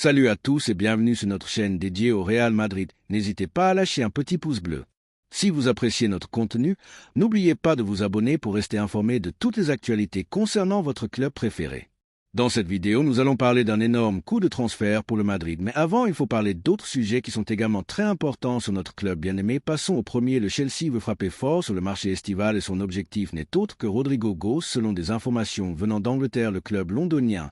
Salut à tous et bienvenue sur notre chaîne dédiée au Real Madrid. N'hésitez pas à lâcher un petit pouce bleu. Si vous appréciez notre contenu, n'oubliez pas de vous abonner pour rester informé de toutes les actualités concernant votre club préféré. Dans cette vidéo, nous allons parler d'un énorme coup de transfert pour le Madrid. Mais avant, il faut parler d'autres sujets qui sont également très importants sur notre club bien-aimé. Passons au premier. Le Chelsea veut frapper fort sur le marché estival et son objectif n'est autre que Rodrygo Goes. Selon des informations venant d'Angleterre, le club londonien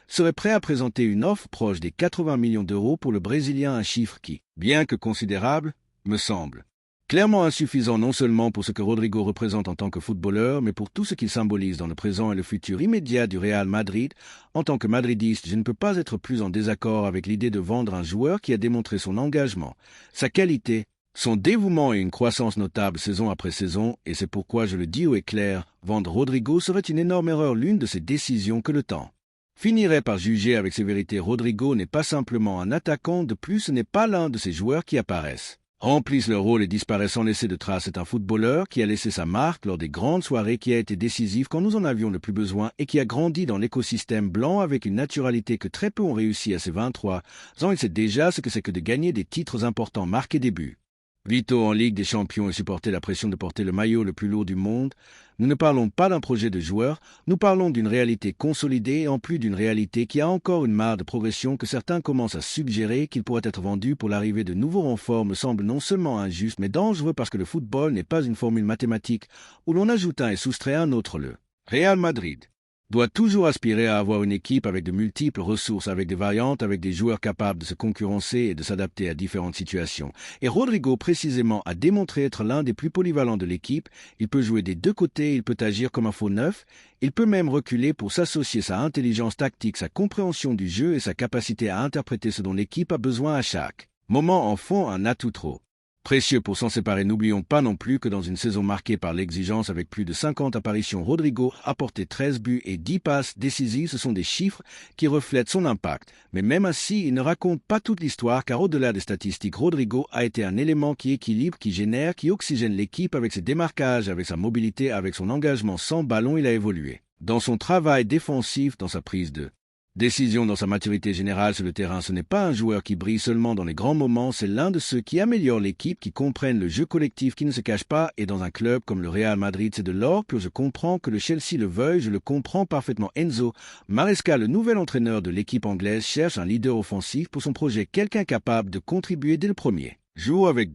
serait prêt à présenter une offre proche des 80 millions d'euros pour le Brésilien, un chiffre qui, bien que considérable, me semble clairement insuffisant non seulement pour ce que Rodrygo représente en tant que footballeur, mais pour tout ce qu'il symbolise dans le présent et le futur immédiat du Real Madrid. En tant que madridiste, je ne peux pas être plus en désaccord avec l'idée de vendre un joueur qui a démontré son engagement, sa qualité, son dévouement et une croissance notable saison après saison, et c'est pourquoi je le dis haut et clair, vendre Rodrygo serait une énorme erreur, l'une de ces décisions que le temps finirait par juger avec sévérité. Rodrygo n'est pas simplement un attaquant, de plus ce n'est pas l'un de ces joueurs qui apparaissent, remplissent leur rôle et disparaissent sans laisser de traces. C'est un footballeur qui a laissé sa marque lors des grandes soirées, qui a été décisif quand nous en avions le plus besoin et qui a grandi dans l'écosystème blanc avec une naturalité que très peu ont réussi à ses 23 ans. Il sait déjà ce que c'est que de gagner des titres importants, marquer des buts vitaux en Ligue des Champions et supporter la pression de porter le maillot le plus lourd du monde. Nous ne parlons pas d'un projet de joueur, nous parlons d'une réalité consolidée et en plus d'une réalité qui a encore une marge de progression que certains commencent à suggérer qu'il pourrait être vendu pour l'arrivée de nouveaux renforts me semble non seulement injuste mais dangereux parce que le football n'est pas une formule mathématique où l'on ajoute un et soustrait un autre. Le Real Madrid doit toujours aspirer à avoir une équipe avec de multiples ressources, avec des variantes, avec des joueurs capables de se concurrencer et de s'adapter à différentes situations. Et Rodrygo, précisément, a démontré être l'un des plus polyvalents de l'équipe. Il peut jouer des deux côtés, il peut agir comme un faux neuf, il peut même reculer pour s'associer sa intelligence tactique, sa compréhension du jeu et sa capacité à interpréter ce dont l'équipe a besoin à chaque moment en font un atout trop précieux pour s'en séparer. N'oublions pas non plus que dans une saison marquée par l'exigence avec plus de 50 apparitions, Rodrygo a apporté 13 buts et 10 passes décisives. Ce sont des chiffres qui reflètent son impact. Mais même ainsi, il ne raconte pas toute l'histoire, car au-delà des statistiques, Rodrygo a été un élément qui équilibre, qui génère, qui oxygène l'équipe avec ses démarquages, avec sa mobilité, avec son engagement sans ballon. Il a évolué dans son travail défensif, dans sa prise de décision, dans sa maturité générale sur le terrain. Ce n'est pas un joueur qui brille seulement dans les grands moments, c'est l'un de ceux qui améliorent l'équipe, qui comprennent le jeu collectif, qui ne se cache pas. Et dans un club comme le Real Madrid, c'est de l'or pur. Je comprends que le Chelsea le veuille, je le comprends parfaitement. Enzo Maresca, le nouvel entraîneur de l'équipe anglaise, cherche un leader offensif pour son projet, quelqu'un capable de contribuer dès le premier jour avec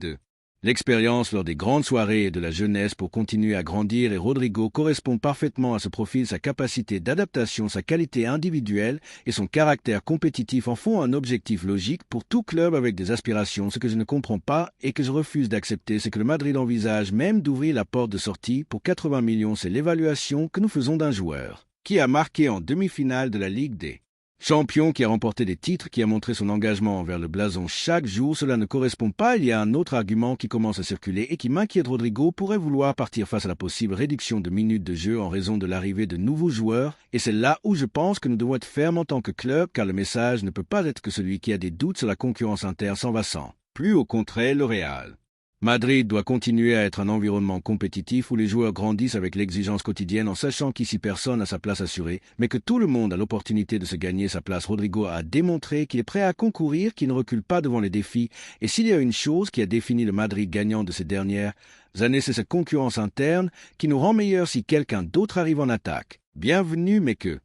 l'expérience lors des grandes soirées et de la jeunesse pour continuer à grandir. Et Rodrygo correspond parfaitement à ce profil. Sa capacité d'adaptation, sa qualité individuelle et son caractère compétitif en font un objectif logique pour tout club avec des aspirations. Ce que je ne comprends pas et que je refuse d'accepter, c'est que le Madrid envisage même d'ouvrir la porte de sortie pour 80 millions. C'est l'évaluation que nous faisons d'un joueur qui a marqué en demi-finale de la Ligue des Champion, qui a remporté des titres, qui a montré son engagement envers le blason chaque jour. Cela ne correspond pas. Il y a un autre argument qui commence à circuler et qui m'inquiète. Rodrygo pourrait vouloir partir face à la possible réduction de minutes de jeu en raison de l'arrivée de nouveaux joueurs. Et c'est là où je pense que nous devons être fermes en tant que club, car le message ne peut pas être que celui qui a des doutes sur la concurrence interne s'en va sans. Plus au contraire, le Real Madrid doit continuer à être un environnement compétitif où les joueurs grandissent avec l'exigence quotidienne en sachant qu'ici personne n'a sa place assurée, mais que tout le monde a l'opportunité de se gagner sa place. Rodrygo a démontré qu'il est prêt à concourir, qu'il ne recule pas devant les défis. Et s'il y a une chose qui a défini le Madrid gagnant de ces dernières années, c'est cette concurrence interne qui nous rend meilleurs si quelqu'un d'autre arrive en attaque. Bienvenue, mais que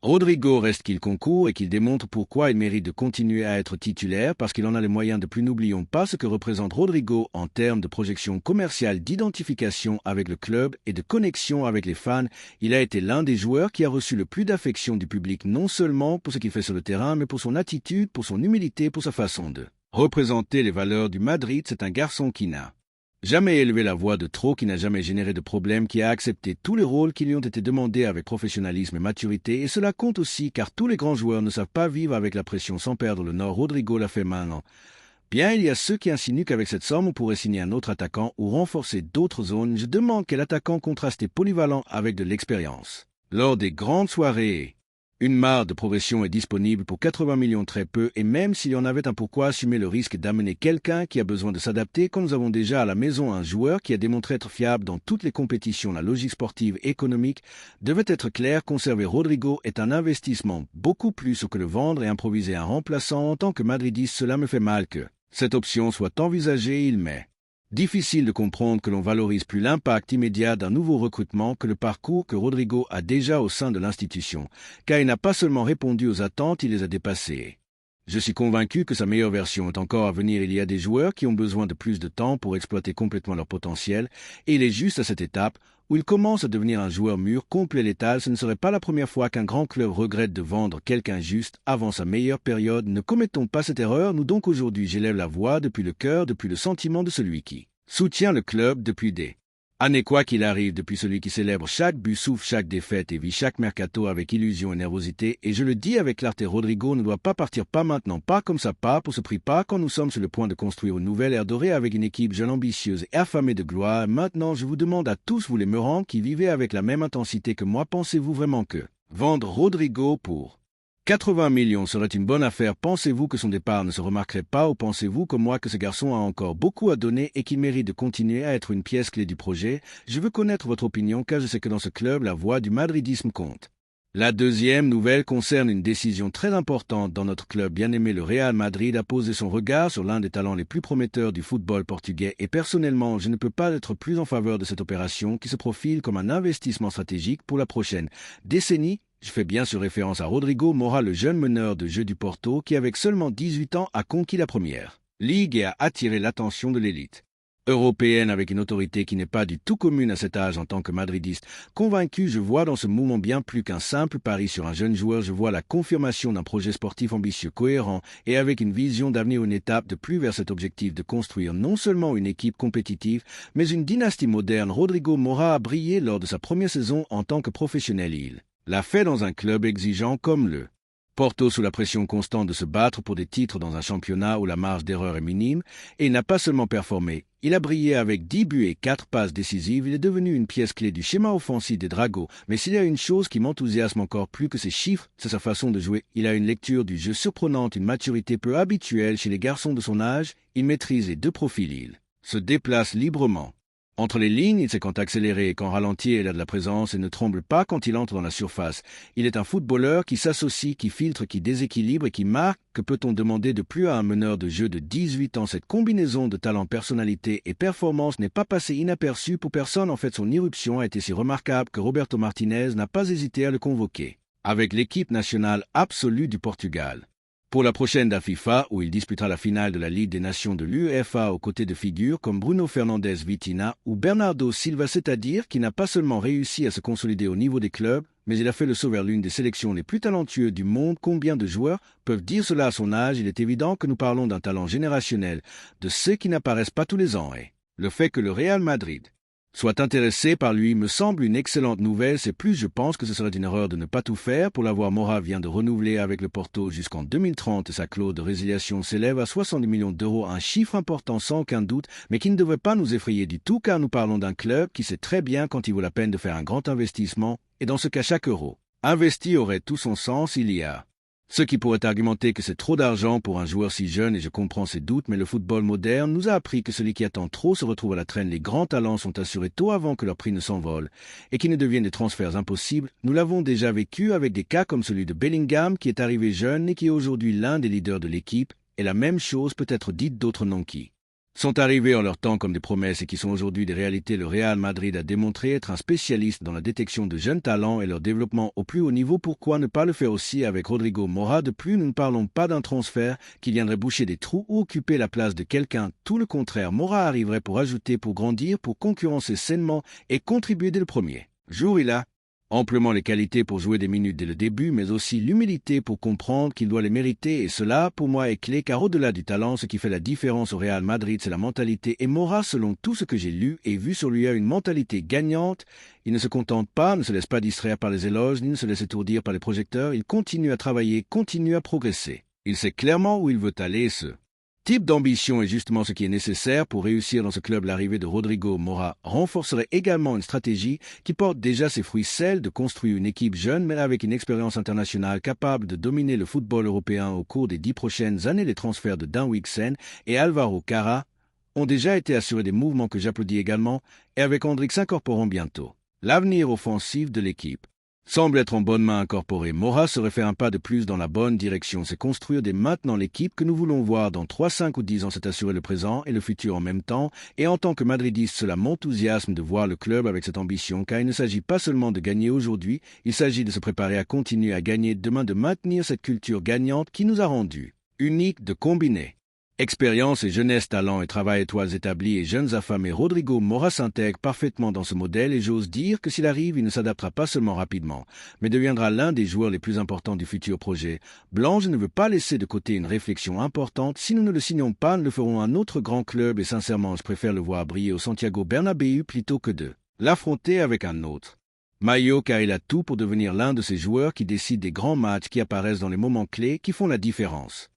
Rodrygo reste qu'il concourt et qu'il démontre pourquoi il mérite de continuer à être titulaire, parce qu'il en a les moyens de plus. N'oublions pas ce que représente Rodrygo en termes de projection commerciale, d'identification avec le club et de connexion avec les fans. Il a été l'un des joueurs qui a reçu le plus d'affection du public, non seulement pour ce qu'il fait sur le terrain, mais pour son attitude, pour son humilité, pour sa façon de représenter les valeurs du Madrid. C'est un garçon qui n'a jamais élevé la voix de trop, qui n'a jamais généré de problème, qui a accepté tous les rôles qui lui ont été demandés avec professionnalisme et maturité. Et cela compte aussi, car tous les grands joueurs ne savent pas vivre avec la pression sans perdre le nord. Rodrygo l'a fait maintenant. Bien, il y a ceux qui insinuent qu'avec cette somme, on pourrait signer un autre attaquant ou renforcer d'autres zones. Je demande quel attaquant contrasté polyvalent avec de l'expérience lors des grandes soirées Une marge de progression est disponible pour 80 millions très peu, et même s'il y en avait un, pourquoi assumer le risque d'amener quelqu'un qui a besoin de s'adapter quand nous avons déjà à la maison un joueur qui a démontré être fiable dans toutes les compétitions. La logique sportive et économique devait être claire. Conserver Rodrigo est un investissement beaucoup plus que le vendre et improviser un remplaçant. En tant que madridiste, cela me fait mal que cette option soit envisagée. Il m'est difficile de comprendre que l'on valorise plus l'impact immédiat d'un nouveau recrutement que le parcours que Rodrigo a déjà au sein de l'institution, car il n'a pas seulement répondu aux attentes, il les a dépassées. Je suis convaincu que sa meilleure version est encore à venir. Il y a des joueurs qui ont besoin de plus de temps pour exploiter complètement leur potentiel, et il est juste à cette étape où il commence à devenir un joueur mûr, complet, létal. Ce ne serait pas la première fois qu'un grand club regrette de vendre quelqu'un juste avant sa meilleure période. Ne commettons pas cette erreur. Nous donc aujourd'hui, j'élève la voix depuis le cœur, depuis le sentiment de celui qui soutient le club depuis des années, quoi qu'il arrive, depuis celui qui célèbre chaque but, souffle chaque défaite et vit chaque mercato avec illusion et nervosité. Et je le dis avec clarté, Rodrigo ne doit pas partir, pas maintenant, pas comme ça, pas pour ce prix, pas quand nous sommes sur le point de construire une nouvelle ère dorée avec une équipe jeune, ambitieuse et affamée de gloire. Maintenant, je vous demande à tous, vous les Meurants qui vivez avec la même intensité que moi, pensez-vous vraiment que vendre Rodrigo pour 80 millions serait une bonne affaire? Pensez-vous que son départ ne se remarquerait pas, ou pensez-vous comme moi que ce garçon a encore beaucoup à donner et qu'il mérite de continuer à être une pièce clé du projet? Je veux connaître votre opinion, car je sais que dans ce club, la voix du madridisme compte. La deuxième nouvelle concerne une décision très importante dans notre club bien-aimé. Le Real Madrid a posé son regard sur l'un des talents les plus prometteurs du football portugais, et personnellement, je ne peux pas être plus en faveur de cette opération qui se profile comme un investissement stratégique pour la prochaine décennie. Je fais bien sûr référence à Rodrigo Mora, le jeune meneur de jeu du Porto qui, avec seulement 18 ans, a conquis la première ligue et a attiré l'attention de l'élite européenne avec une autorité qui n'est pas du tout commune à cet âge. En tant que madridiste convaincu, je vois dans ce mouvement bien plus qu'un simple pari sur un jeune joueur. Je vois la confirmation d'un projet sportif ambitieux, cohérent et avec une vision d'avenir, une étape de plus vers cet objectif de construire non seulement une équipe compétitive, mais une dynastie moderne. Rodrigo Mora a brillé lors de sa première saison en tant que professionnel. Il l'a fait dans un club exigeant comme le Porto, sous la pression constante de se battre pour des titres dans un championnat où la marge d'erreur est minime, et il n'a pas seulement performé, il a brillé avec 10 buts et 4 passes décisives. Il est devenu une pièce clé du schéma offensif des Dragos. Mais s'il y a une chose qui m'enthousiasme encore plus que ses chiffres, c'est sa façon de jouer. Il a une lecture du jeu surprenante, une maturité peu habituelle chez les garçons de son âge. Il maîtrise les deux profils, il se déplace librement entre les lignes, il sait quand accélérer et quand ralentir. Il a de la présence et ne tremble pas quand il entre dans la surface. Il est un footballeur qui s'associe, qui filtre, qui déséquilibre et qui marque. Que peut-on demander de plus à un meneur de jeu de 18 ans? Cette combinaison de talent, personnalité et performance n'est pas passée inaperçue pour personne. En fait, son irruption a été si remarquable que Roberto Martinez n'a pas hésité à le convoquer avec l'équipe nationale absolue du Portugal pour la prochaine date FIFA, où il disputera la finale de la Ligue des Nations de l'UEFA aux côtés de figures comme Bruno Fernandes Vitinha ou Bernardo Silva, c'est-à-dire qu'il n'a pas seulement réussi à se consolider au niveau des clubs, mais il a fait le saut vers l'une des sélections les plus talentueuses du monde. Combien de joueurs peuvent dire cela à son âge? Il est évident que nous parlons d'un talent générationnel, de ceux qui n'apparaissent pas tous les ans, et le fait que le Real Madrid soit intéressé par lui me semble une excellente nouvelle. C'est plus, je pense que ce serait une erreur de ne pas tout faire pour l'avoir. Mora vient de renouveler avec le Porto jusqu'en 2030 et sa clause de résiliation s'élève à 70 millions d'euros, un chiffre important sans aucun doute, mais qui ne devrait pas nous effrayer du tout, car nous parlons d'un club qui sait très bien quand il vaut la peine de faire un grand investissement, et dans ce cas chaque euro investi aurait tout son sens. Il y a ceux qui pourraient argumenter que c'est trop d'argent pour un joueur si jeune, et je comprends ces doutes, mais le football moderne nous a appris que celui qui attend trop se retrouve à la traîne. Les grands talents sont assurés tôt avant que leur prix ne s'envole et qu'ils ne deviennent des transferts impossibles. Nous l'avons déjà vécu avec des cas comme celui de Bellingham qui est arrivé jeune et qui est aujourd'hui l'un des leaders de l'équipe, et la même chose peut être dite d'autres noms qui sont arrivés en leur temps comme des promesses et qui sont aujourd'hui des réalités. Le Real Madrid a démontré être un spécialiste dans la détection de jeunes talents et leur développement au plus haut niveau. Pourquoi ne pas le faire aussi avec Rodrigo Mora? De plus, nous ne parlons pas d'un transfert qui viendrait boucher des trous ou occuper la place de quelqu'un. Tout le contraire, Mora arriverait pour ajouter, pour grandir, pour concurrencer sainement et contribuer dès le premier jour. Il a amplement les qualités pour jouer des minutes dès le début, mais aussi l'humilité pour comprendre qu'il doit les mériter, et cela, pour moi, est clé, car au-delà du talent, ce qui fait la différence au Real Madrid, c'est la mentalité, et Mora, selon tout ce que j'ai lu et vu sur lui, a une mentalité gagnante. Il ne se contente pas, ne se laisse pas distraire par les éloges, ni ne se laisse étourdir par les projecteurs. Il continue à travailler, continue à progresser. Il sait clairement où il veut aller, Type d'ambition est justement ce qui est nécessaire pour réussir dans ce club. L'arrivée de Rodrigo Mora renforcerait également une stratégie qui porte déjà ses fruits, celle de construire une équipe jeune mais avec une expérience internationale capable de dominer le football européen au cours des 10 prochaines années. Les transferts de Dan Wixen et Alvaro Cara ont déjà été assurés, des mouvements que j'applaudis également, et avec Hendrix s'incorporant bientôt. L'avenir offensif de l'équipe semble être en bonne main incorporée. Mora serait faire un pas de plus dans la bonne direction. C'est construire dès maintenant l'équipe que nous voulons voir dans 3, 5 ou 10 ans. C'est assurer le présent et le futur en même temps. Et en tant que madridiste, cela m'enthousiasme de voir le club avec cette ambition, car il ne s'agit pas seulement de gagner aujourd'hui, il s'agit de se préparer à continuer à gagner demain, de maintenir cette culture gagnante qui nous a rendus uniques, de combiner expérience et jeunesse, talent et travail, étoiles établies et jeunes affamés. Rodrigo Mora s'intègre parfaitement dans ce modèle et j'ose dire que s'il arrive, il ne s'adaptera pas seulement rapidement, mais deviendra l'un des joueurs les plus importants du futur projet. Blanche ne veut pas laisser de côté une réflexion importante. Si nous ne le signons pas, nous le ferons à un autre grand club et sincèrement, je préfère le voir briller au Santiago Bernabéu plutôt que de l'affronter avec un autre maillot, car il a tout pour devenir l'un de ces joueurs qui décident des grands matchs, qui apparaissent dans les moments clés, qui font la différence.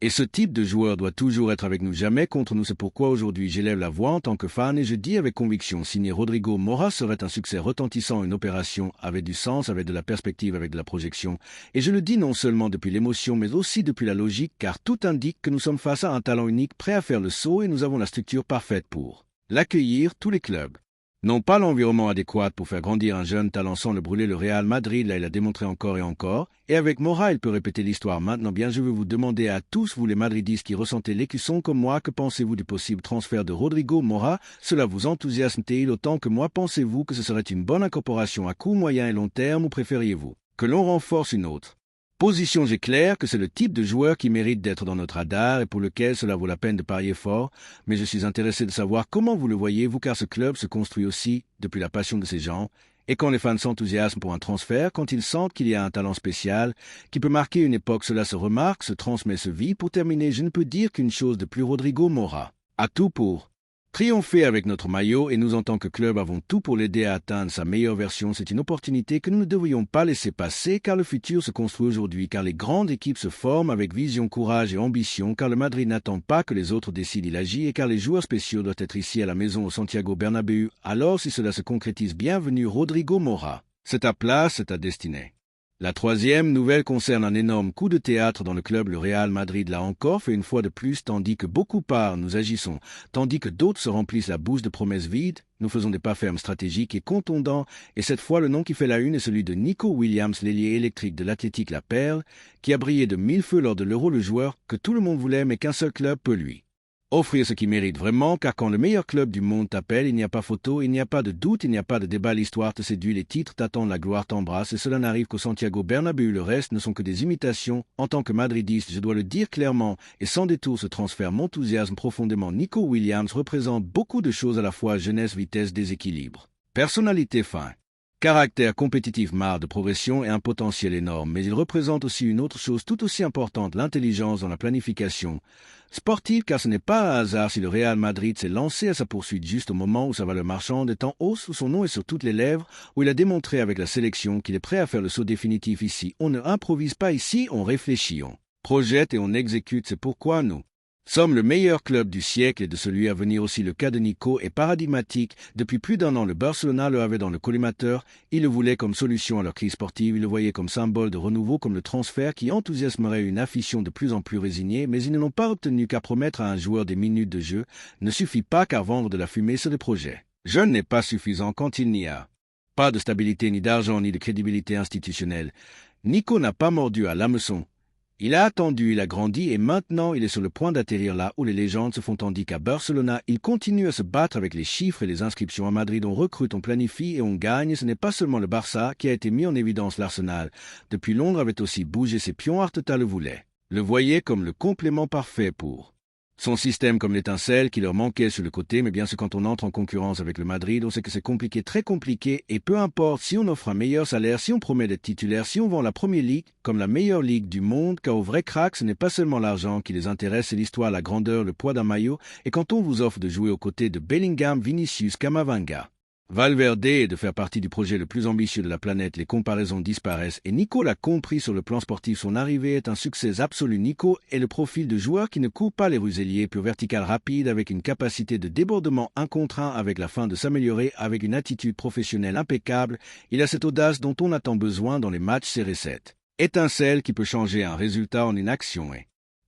Et ce type de joueur doit toujours être avec nous, jamais contre nous. C'est pourquoi aujourd'hui j'élève la voix en tant que fan et je dis avec conviction, signer Rodrigo Mora serait un succès retentissant, une opération avec du sens, avec de la perspective, avec de la projection. Et je le dis non seulement depuis l'émotion, mais aussi depuis la logique, car tout indique que nous sommes face à un talent unique, prêt à faire le saut, et nous avons la structure parfaite pour l'accueillir. Tous les clubs n'ont pas l'environnement adéquat pour faire grandir un jeune talent sans le brûler. Le Real Madrid, là, il a démontré encore et encore. Et avec Mora, il peut répéter l'histoire. Maintenant, bien, je veux vous demander à tous, vous les madridistes qui ressentez l'écusson comme moi, que pensez-vous du possible transfert de Rodrigo Mora? Cela vous enthousiasme-t-il autant que moi? Pensez-vous que ce serait une bonne incorporation à court, moyen et long terme, ou préfériez-vous que l'on renforce une autre position? J'ai clair que c'est le type de joueur qui mérite d'être dans notre radar et pour lequel cela vaut la peine de parier fort, mais je suis intéressé de savoir comment vous le voyez, vous, car ce club se construit aussi depuis la passion de ses gens, et quand les fans s'enthousiasment pour un transfert, quand ils sentent qu'il y a un talent spécial, qui peut marquer une époque, cela se remarque, se transmet, se vit. Pour terminer, je ne peux dire qu'une chose de plus: Rodrigo Mora a tout pour triompher avec notre maillot, et nous en tant que club avons tout pour l'aider à atteindre sa meilleure version. C'est une opportunité que nous ne devrions pas laisser passer, car le futur se construit aujourd'hui, car les grandes équipes se forment avec vision, courage et ambition, car le Madrid n'attend pas que les autres décident, il agit, et car les joueurs spéciaux doivent être ici à la maison au Santiago Bernabéu. Alors si cela se concrétise, bienvenue Rodrigo Mora. C'est ta place, c'est ta destinée. La troisième nouvelle concerne un énorme coup de théâtre dans le club. Le Real Madrid l'a encore fait une fois de plus, tandis que beaucoup parlent, nous agissons, tandis que d'autres se remplissent la bouche de promesses vides. Nous faisons des pas fermes stratégiques et contondants, et cette fois le nom qui fait la une est celui de Nico Williams, l'ailier électrique de l'Athletic La Perle, qui a brillé de mille feux lors de l'Euro, le joueur que tout le monde voulait mais qu'un seul club peut lui offrir ce qu'il mérite vraiment, car quand le meilleur club du monde t'appelle, il n'y a pas photo, il n'y a pas de doute, il n'y a pas de débat. L'histoire te séduit, les titres t'attendent, la gloire t'embrasse, et cela n'arrive qu'au Santiago Bernabéu. Le reste ne sont que des imitations. En tant que madridiste, je dois le dire clairement et sans détour, ce transfert m'enthousiasme profondément. Nico Williams représente beaucoup de choses à la fois: jeunesse, vitesse, déséquilibre, personnalité, fin, caractère compétitif, marre de progression et un potentiel énorme. Mais il représente aussi une autre chose tout aussi importante: l'intelligence dans la planification sportive, car ce n'est pas un hasard si le Real Madrid s'est lancé à sa poursuite juste au moment où sa valeur marchande est en hausse, où son nom est sur toutes les lèvres, où il a démontré avec la sélection qu'il est prêt à faire le saut définitif. Ici, on ne improvise pas, ici on réfléchit, on projette et on exécute. C'est pourquoi nous sommes le meilleur club du siècle et de celui à venir aussi. Le cas de Nico est paradigmatique. Depuis plus d'un an, le Barcelona le avait dans le collimateur. Il le voulait comme solution à leur crise sportive. Il le voyait comme symbole de renouveau, comme le transfert qui enthousiasmerait une afition de plus en plus résignée. Mais ils ne l'ont pas obtenu, car promettre à un joueur des minutes de jeu ne suffit pas, car vendre de la fumée, c'est le projet jeune n'est pas suffisant quand il n'y a pas de stabilité, ni d'argent, ni de crédibilité institutionnelle. Nico n'a pas mordu à l'hameçon. Il a attendu, il a grandi, et maintenant il est sur le point d'atterrir là où les légendes se font, tandis qu'à Barcelona, il continue à se battre avec les chiffres et les inscriptions. À Madrid, on recrute, on planifie et on gagne. Ce n'est pas seulement le Barça qui a été mis en évidence. L'Arsenal, depuis Londres, avait aussi bougé ses pions. Arteta le voulait, le voyait comme le complément parfait pour son système, comme l'étincelle qui leur manquait sur le côté. Mais bien sûr, quand on entre en concurrence avec le Madrid, on sait que c'est compliqué, très compliqué, et peu importe si on offre un meilleur salaire, si on promet d'être titulaire, si on vend la Premier League comme la meilleure ligue du monde, car aux vrais cracks, ce n'est pas seulement l'argent qui les intéresse, c'est l'histoire, la grandeur, le poids d'un maillot. Et quand on vous offre de jouer aux côtés de Bellingham, Vinicius, Camavinga, Valverde est de faire partie du projet le plus ambitieux de la planète, les comparaisons disparaissent et Nico l'a compris sur le plan sportif. Son arrivée est un succès absolu. Nico est le profil de joueur qui ne court pas les rues ailiers, pur vertical rapide avec une capacité de débordement un contre un avec la fin de s'améliorer avec une attitude professionnelle impeccable. Il a cette audace dont on a tant besoin dans les matchs serrés 7. Étincelle qui peut changer un résultat en une action.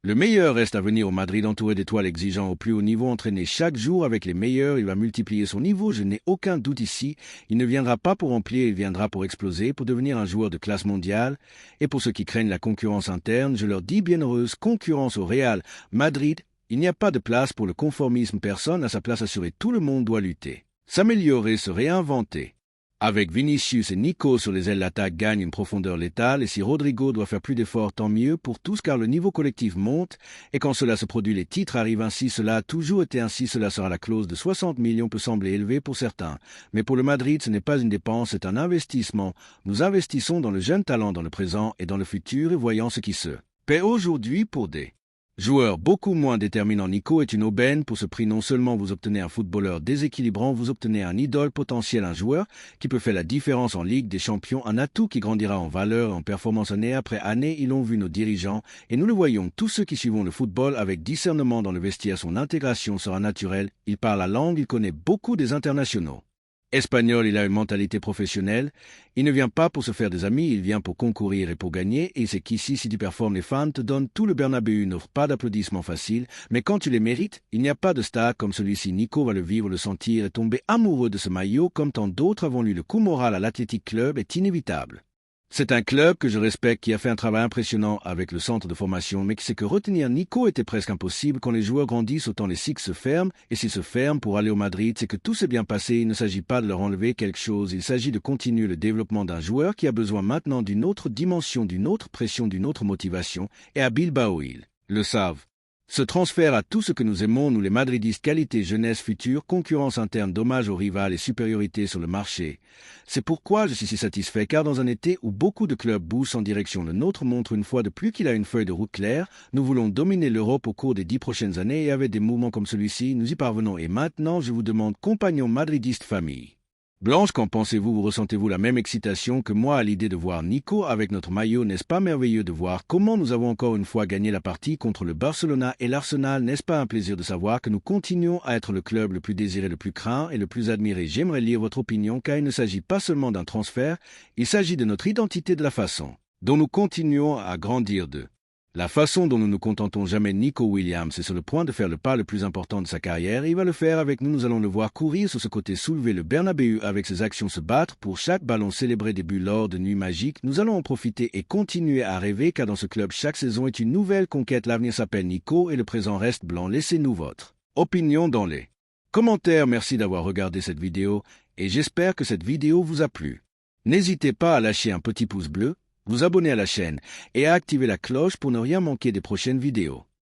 Le meilleur reste à venir au Madrid, entouré d'étoiles exigeant au plus haut niveau, entraîné chaque jour avec les meilleurs. Il va multiplier son niveau, je n'ai aucun doute ici. Il ne viendra pas pour remplir, il viendra pour exploser, pour devenir un joueur de classe mondiale. Et pour ceux qui craignent la concurrence interne, je leur dis bienheureuse concurrence au Real Madrid. Il n'y a pas de place pour le conformisme, personne à sa place assurée, tout le monde doit lutter. S'améliorer, se réinventer. Avec Vinicius et Nico sur les ailes, l'attaque gagne une profondeur létale et si Rodrigo doit faire plus d'efforts, tant mieux pour tous car le niveau collectif monte et quand cela se produit, les titres arrivent ainsi. Cela a toujours été ainsi, cela sera la clause de 60 millions peut sembler élevée pour certains. Mais pour le Madrid, ce n'est pas une dépense, c'est un investissement. Nous investissons dans le jeune talent, dans le présent et dans le futur et voyons ce qui se paie aujourd'hui pour des joueur beaucoup moins déterminant. Nico est une aubaine. Pour ce prix, non seulement vous obtenez un footballeur déséquilibrant, vous obtenez un idole potentiel, un joueur qui peut faire la différence en Ligue des Champions, un atout qui grandira en valeur et en performance année après année. Ils l'ont vu nos dirigeants et nous le voyons. Tous ceux qui suivons le football avec discernement dans le vestiaire, son intégration sera naturelle. Il parle la langue, il connaît beaucoup des internationaux. Espagnol, il a une mentalité professionnelle. Il ne vient pas pour se faire des amis, il vient pour concourir et pour gagner. Et c'est qu'ici, si tu performes, les fans te donnent tout. Le Bernabéu n'offre pas d'applaudissements faciles, mais quand tu les mérites, il n'y a pas de stade comme celui-ci. Nico va le vivre, le sentir et tomber amoureux de ce maillot. Comme tant d'autres avons lu, le coup moral à l'Athletic Club est inévitable. C'est un club que je respecte, qui a fait un travail impressionnant avec le centre de formation, mais c'est que retenir Nico était presque impossible. Quand les joueurs grandissent, autant les cycles se ferment, et s'ils se ferment pour aller au Madrid, c'est que tout s'est bien passé. Il ne s'agit pas de leur enlever quelque chose, il s'agit de continuer le développement d'un joueur qui a besoin maintenant d'une autre dimension, d'une autre pression, d'une autre motivation, et à Bilbao ils le savent. Ce transfert à tout ce que nous aimons, nous les Madridistes, qualité, jeunesse, futur, concurrence interne, dommage aux rivales et supériorité sur le marché. C'est pourquoi je suis si satisfait, car dans un été où beaucoup de clubs bougent en direction, le nôtre montre une fois de plus qu'il a une feuille de route claire. Nous voulons dominer l'Europe au cours des 10 prochaines années et avec des mouvements comme celui-ci, nous y parvenons. Et maintenant, je vous demande, compagnons madridistes famille Blanche, qu'en pensez-vous? Vous ressentez-vous la même excitation que moi à l'idée de voir Nico avec notre maillot? N'est-ce pas merveilleux de voir comment nous avons encore une fois gagné la partie contre le Barcelona et l'Arsenal? N'est-ce pas un plaisir de savoir que nous continuons à être le club le plus désiré, le plus craint et le plus admiré? J'aimerais lire votre opinion car il ne s'agit pas seulement d'un transfert, il s'agit de notre identité, de la façon dont nous continuons à grandir la façon dont nous ne contentons jamais. Nico Williams est sur le point de faire le pas le plus important de sa carrière et il va le faire avec nous. Nous allons le voir courir sur ce côté, soulever le Bernabéu avec ses actions, se battre pour chaque ballon, célébrer des buts lors de nuits magiques. Nous allons en profiter et continuer à rêver car dans ce club, chaque saison est une nouvelle conquête. L'avenir s'appelle Nico et le présent reste blanc. Laissez-nous votre opinion dans les commentaires. Merci d'avoir regardé cette vidéo et j'espère que cette vidéo vous a plu. N'hésitez pas à lâcher un petit pouce bleu, vous abonner à la chaîne et à activer la cloche pour ne rien manquer des prochaines vidéos.